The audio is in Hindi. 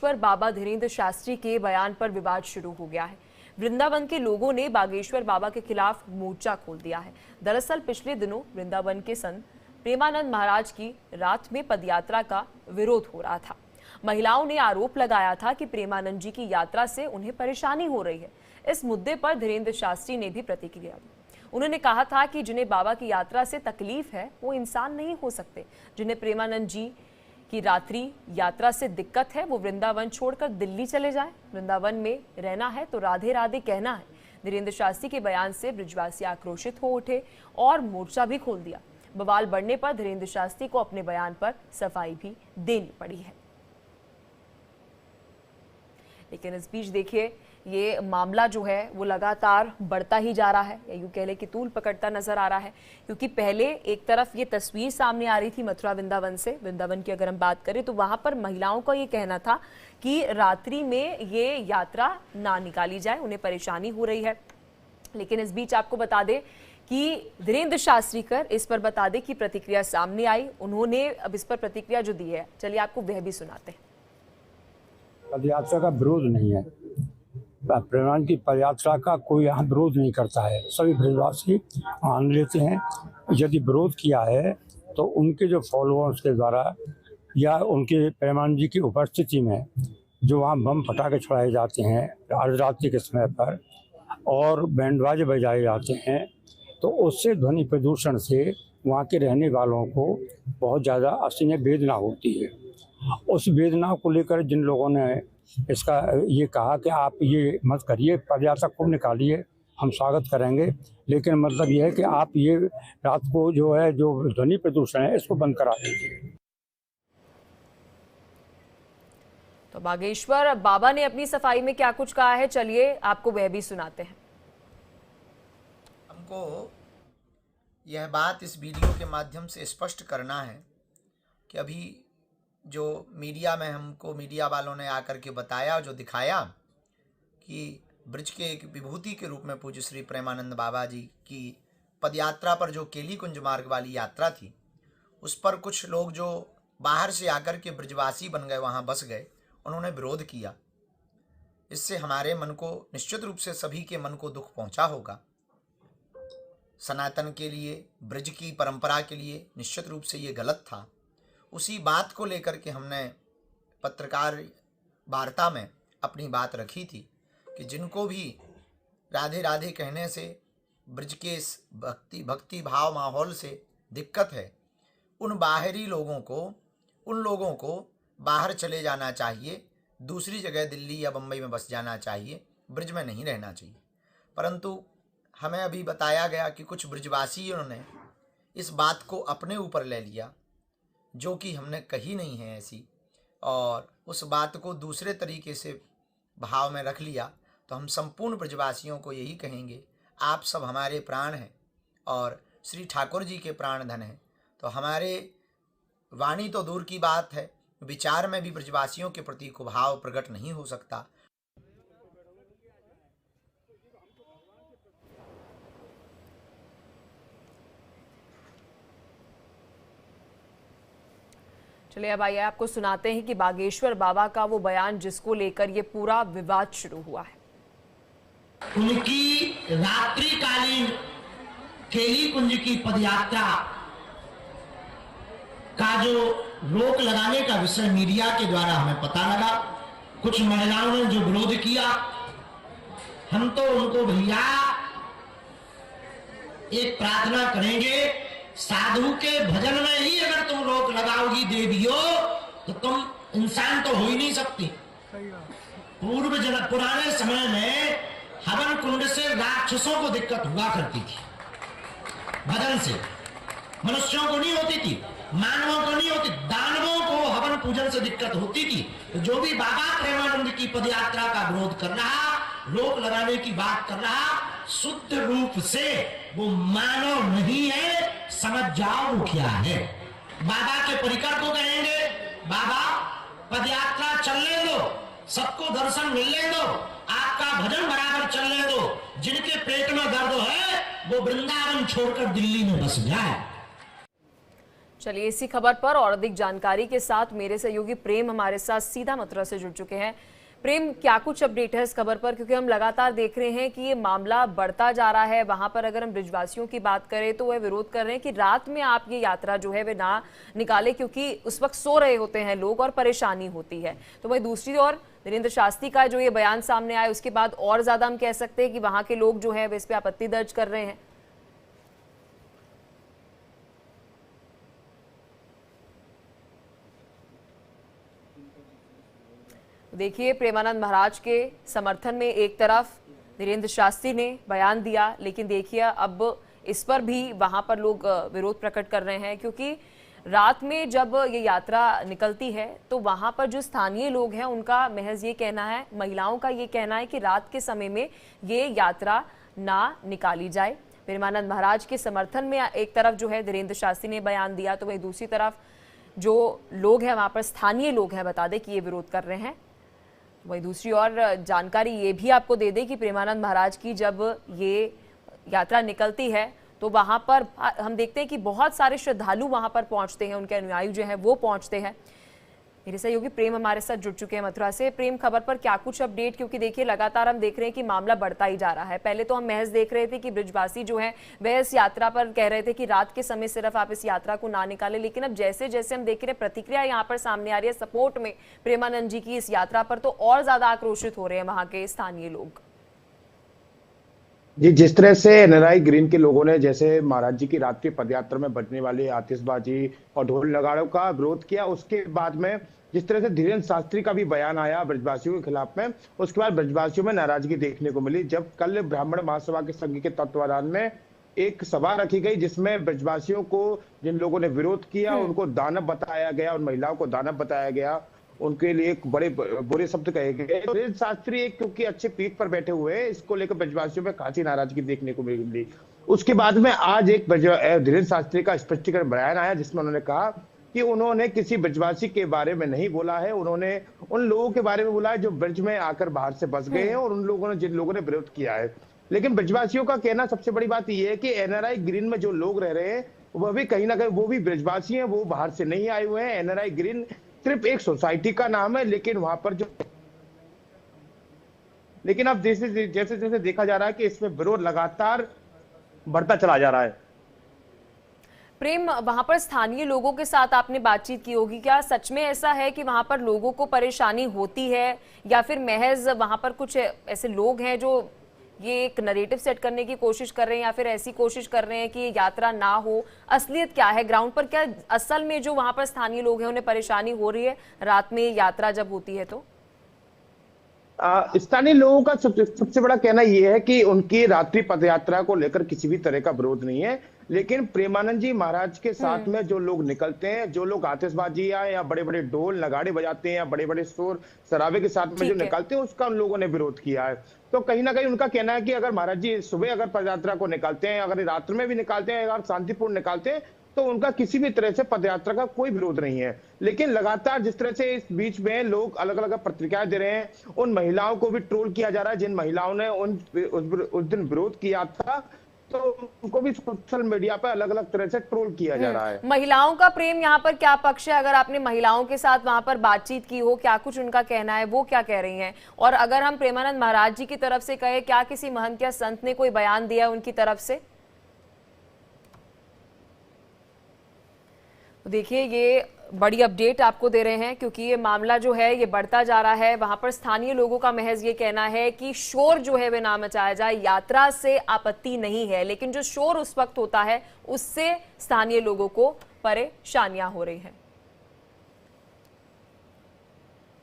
पर बाबा धीरेन्द्र शास्त्री के बयान पर विवाद शुरू हो गया है। वृंदावन के लोगों ने बागेश्वर बाबा के खिलाफ मोर्चा खोल दिया है। दरअसल पिछले दिनों वृंदावन के संत प्रेमानंद महाराज की रात में पदयात्रा का विरोध हो रहा था। महिलाओं ने आरोप लगाया था कि प्रेमानंद जी की यात्रा से उन्हें परेशानी हो रही है। इस मुद्दे पर धीरेन्द्र शास्त्री ने भी प्रतिक्रिया दी। उन्होंने कहा था कि जिन्हें बाबा की यात्रा से तकलीफ है वो इंसान नहीं हो सकते। जिन्हें प्रेमानंद जी की रात्रि यात्रा से दिक्कत है वो वृंदावन छोड़कर दिल्ली चले जाएं। वृंदावन में रहना है तो राधे राधे कहना है। धीरेन्द्र शास्त्री के बयान से ब्रिजवासी आक्रोशित हो उठे और मोर्चा भी खोल दिया। बवाल बढ़ने पर धीरेन्द्र शास्त्री को अपने बयान पर सफाई भी देनी पड़ी है। लेकिन इस बीच देखिए ये मामला जो है वो लगातार बढ़ता ही जा रहा है, या यूं कह ले कि तूल पकड़ता नजर आ रहा है। क्योंकि पहले एक तरफ ये तस्वीर सामने आ रही थी मथुरा वृंदावन से। वृंदावन की अगर हम बात करें तो वहां पर महिलाओं का ये कहना था कि रात्रि में ये यात्रा ना निकाली जाए, उन्हें परेशानी हो रही है। लेकिन इस बीच आपको बता दें कि धीरेन्द्र शास्त्री कर इस पर बता दें कि प्रतिक्रिया सामने आई। उन्होंने अब इस पर प्रतिक्रिया जो दी है, चलिए आपको वह भी सुनाते हैं। पदयात्रा का विरोध नहीं है। प्रेमानंद की पदयात्रा का कोई यहाँ विरोध नहीं करता है। सभी ब्रजवासी आनंद लेते हैं। यदि विरोध किया है तो उनके जो फॉलोअर्स के द्वारा या उनके प्रेमानंद जी की उपस्थिति में जो वहाँ बम पटाखे छुड़ाए जाते हैं अर्धरात्रि के समय पर और बैंड बाजे बजाए जाते हैं, तो उससे ध्वनि प्रदूषण से वहाँ के रहने वालों को बहुत ज़्यादा असहनीय वेदना होती है। उस वेदना को लेकर जिन लोगों ने इसका ये कहा कि आप ये मत करिए, पदयात्रा खूब निकालिए, हम स्वागत करेंगे, लेकिन मतलब ये है कि आप ये रात को जो है जो ध्वनि प्रदूषण है इसको बंद करा दीजिए। तो बागेश्वर बाबा ने अपनी सफाई में क्या कुछ कहा है, चलिए आपको वह भी सुनाते हैं। हमको यह बात इस वीडियो के माध्यम से स्पष्ट करना है कि अभी जो मीडिया में हमको मीडिया वालों ने आकर के बताया, जो दिखाया कि ब्रज के एक विभूति के रूप में पूज्य श्री प्रेमानंद बाबा जी की पदयात्रा पर जो केली कुंज मार्ग वाली यात्रा थी, उस पर कुछ लोग जो बाहर से आकर के ब्रजवासी बन गए, वहाँ बस गए, उन्होंने विरोध किया। इससे हमारे मन को निश्चित रूप से सभी के मन को दुख पहुँचा होगा। सनातन के लिए, ब्रज की परंपरा के लिए निश्चित रूप से ये गलत था। उसी बात को लेकर के हमने पत्रकार वार्ता में अपनी बात रखी थी कि जिनको भी राधे राधे कहने से ब्रज के इस भक्ति भाव माहौल से दिक्कत है, उन बाहरी लोगों को, उन लोगों को बाहर चले जाना चाहिए, दूसरी जगह दिल्ली या बम्बई में बस जाना चाहिए, ब्रज में नहीं रहना चाहिए। परंतु हमें अभी बताया गया कि कुछ ब्रजवासियों ने इस बात को अपने ऊपर ले लिया, जो कि हमने कही नहीं है ऐसी, और उस बात को दूसरे तरीके से भाव में रख लिया। तो हम संपूर्ण ब्रजवासियों को यही कहेंगे, आप सब हमारे प्राण हैं और श्री ठाकुर जी के प्राण धन हैं। तो हमारे वाणी तो दूर की बात है, विचार में भी ब्रजवासियों के प्रति को भाव प्रकट नहीं हो सकता। चलिए अब आइए आपको सुनाते हैं कि बागेश्वर बाबा का वो बयान जिसको लेकर ये पूरा विवाद शुरू हुआ है। उनकी रात्रिकालीन केली कुंज की पदयात्रा का जो रोक लगाने का विषय मीडिया के द्वारा हमें पता लगा, कुछ महिलाओं ने जो विरोध किया, हम तो उनको भैया एक प्रार्थना करेंगे, साधु के भजन में ही अगर तुम रोक लगाओगी देवियों तो तुम इंसान तो हो ही नहीं सकती। पुराने समय में हवन कुंड से राक्षसों को दिक्कत हुआ करती थी, भजन से मनुष्यों को नहीं होती थी, मानवों को नहीं होती, दानवों को हवन पूजन से दिक्कत होती थी। तो जो भी बाबा प्रेमानंद की पदयात्रा का विरोध कर रहा, रोक लगाने की बात कर रहा, शुद्ध रूप से वो मानव नहीं है, समझ जाओ वो क्या है। बाबा के परिकर को कहेंगे, बाबा पदयात्रा चलने दो, सबको दर्शन मिलने दो, आपका भजन बराबर चलने दो, जिनके पेट में दर्द है वो वृंदावन छोड़कर दिल्ली में बस जाए। चलिए इसी खबर पर और अधिक जानकारी के साथ मेरे सहयोगी प्रेम हमारे साथ सीधा मथुरा से जुड़ चुके हैं। प्रेम, क्या कुछ अपडेट है इस खबर पर, क्योंकि हम लगातार देख रहे हैं कि ये मामला बढ़ता जा रहा है। वहां पर अगर हम ब्रिजवासियों की बात करें तो वह विरोध कर रहे हैं कि रात में आप ये यात्रा जो है वे ना निकाले, क्योंकि उस वक्त सो रहे होते हैं लोग और परेशानी होती है। तो वही दूसरी ओर धीरेन्द्र शास्त्री का जो ये बयान सामने आया उसके बाद और ज्यादा हम कह सकते हैं कि वहां के लोग जो है वे इस पे आपत्ति दर्ज कर रहे हैं। देखिए, प्रेमानंद महाराज के समर्थन में एक तरफ धीरेन्द्र शास्त्री ने बयान दिया, लेकिन देखिए अब इस पर भी वहां पर लोग विरोध प्रकट कर रहे हैं, क्योंकि रात में जब ये यात्रा निकलती है तो वहां पर जो स्थानीय लोग हैं उनका महज ये कहना है, महिलाओं का ये कहना है कि रात के समय में ये यात्रा ना निकाली जाए। प्रेमानंद महाराज के समर्थन में एक तरफ जो है धीरेन्द्र शास्त्री ने बयान दिया, तो वहीं दूसरी तरफ जो लोग हैं वहां पर स्थानीय लोग हैं, बता दें कि ये विरोध कर रहे हैं। वही दूसरी ओर जानकारी ये भी आपको दे दें कि प्रेमानंद महाराज की जब ये यात्रा निकलती है तो वहां पर हम देखते हैं कि बहुत सारे श्रद्धालु वहां पर पहुंचते हैं, उनके अनुयायी जो हैं वो पहुंचते हैं। मेरे सहयोगी प्रेम हमारे साथ जुड़ चुके हैं मथुरा से। प्रेम, खबर पर क्या कुछ अपडेट, क्योंकि देखिए लगातार हम देख रहे हैं कि मामला बढ़ता ही जा रहा है। पहले तो हम महज देख रहे थे कि ब्रिजवासी जो है वह इस यात्रा पर कह रहे थे कि रात के समय सिर्फ आप इस यात्रा को ना निकालें, लेकिन अब जैसे जैसे हम देख रहे हैं प्रतिक्रिया यहाँ पर सामने आ रही है सपोर्ट में प्रेमानंद जी की इस यात्रा पर, तो और ज्यादा आक्रोशित हो रहे हैं वहां के स्थानीय लोग। जी, जिस तरह से एनआरआई ग्रीन के लोगों ने जैसे महाराज जी की रात्रि पदयात्रा में बजने वाली आतिशबाजी और ढोल नगाड़ों का विरोध किया, उसके बाद में जिस तरह से धीरेन्द्र शास्त्री का भी बयान आया ब्रजवासियों के खिलाफ में, उसके बाद ब्रजवासियों में नाराजगी देखने को मिली। जब कल ब्राह्मण महासभा के संघ के तत्वाधान में एक सभा रखी गई जिसमें ब्रजवासियों को, जिन लोगों ने विरोध किया उनको दानव बताया गया और महिलाओं को दानव बताया गया, उनके लिए एक बड़े बुरे शब्द कहे गए। धीरेन्द्र शास्त्री एक क्योंकि अच्छे पीठ पर बैठे हुए हैं, इसको लेकर ब्रजवासियों में खासी नाराजगी देखने को मिली। उसके बाद में आज एक धीरेन्द्र शास्त्री का स्पष्टीकरण बयान आया जिसमें उन्होंने कहा कि उन्होंने किसी ब्रजवासी के बारे में नहीं बोला है, उन्होंने उन लोगों के बारे में बोला है जो ब्रज में आकर बाहर से बस गए हैं और उन लोगों ने, जिन लोगों ने विरोध किया है। लेकिन ब्रजवासियों का कहना सबसे बड़ी बात यह है कि एनआरआई ग्रीन में जो लोग रह रहे हैं वह भी कहीं ना कहीं वो भी ब्रजवासी हैं, वो बाहर से नहीं आए हुए हैं। एनआरआई ग्रीन सिर्फ एक सोसाइटी का नाम है, लेकिन वहां पर लेकिन अब जैसे जैसे देखा जा रहा है कि इसमें विरोध लगातार बढ़ता चला जा रहा है। प्रेम, वहां पर स्थानीय लोगों के साथ आपने बातचीत की होगी, क्या सच में ऐसा है कि वहां पर लोगों को परेशानी होती है, या फिर महज वहां पर कुछ ऐसे लोग हैं जो ये एक नरेटिव सेट करने की कोशिश कर रहे हैं, या फिर ऐसी कोशिश कर रहे हैं कि ये यात्रा ना हो? असलियत क्या है ग्राउंड पर? क्या असल में जो वहां पर स्थानीय लोग हैं उन्हें परेशानी हो रही है रात में यात्रा जब होती है? तो स्थानीय लोगों का सबसे बड़ा कहना यह है कि उनकी रात्रि पदयात्रा को लेकर किसी भी तरह का विरोध नहीं है, लेकिन प्रेमानंद जी महाराज के साथ में जो लोग निकलते हैं, जो लोग आतिशबाजियां या बड़े बड़े ढोल नगाड़े बजाते हैं या बड़े बड़े शोर शराबे के साथ में जो निकलते हैं, उसका उन लोगों ने विरोध किया है। तो कहीं ना कहीं उनका कहना है कि अगर महाराज जी सुबह अगर पदयात्रा को निकालते हैं, अगर रात्र में भी निकालते हैं, अगर शांतिपूर्ण निकालते हैं, तो उनका किसी भी तरह से पदयात्रा का कोई विरोध नहीं है। लेकिन लगातार जिस तरह से इस बीच में लोग अलग अलग प्रतिक्रियाएं दे रहे हैं, उन महिलाओं को भी ट्रोल किया जा रहा है जिन महिलाओं ने उस दिन विरोध किया था, तो उनको भी सोशल मीडिया पर अलग अलग तरह से ट्रोल किया जा रहा है। महिलाओं का प्रेम यहाँ पर क्या पक्ष है? अगर आपने महिलाओं के साथ वहां पर बातचीत की हो, क्या कुछ उनका कहना है, वो क्या कह रही हैं? और अगर हम प्रेमानंद महाराज जी की तरफ से कहे, क्या किसी महंत या संत ने कोई बयान दिया उनकी तरफ से? देखिए, ये बड़ी अपडेट आपको दे रहे हैं, क्योंकि ये मामला जो है ये बढ़ता जा रहा है। वहां पर स्थानीय लोगों का महज ये कहना है कि शोर जो है वे ना मचाया जाए, यात्रा से आपत्ति नहीं है, लेकिन जो शोर उस वक्त होता है उससे स्थानीय लोगों को परेशानियां हो रही हैं।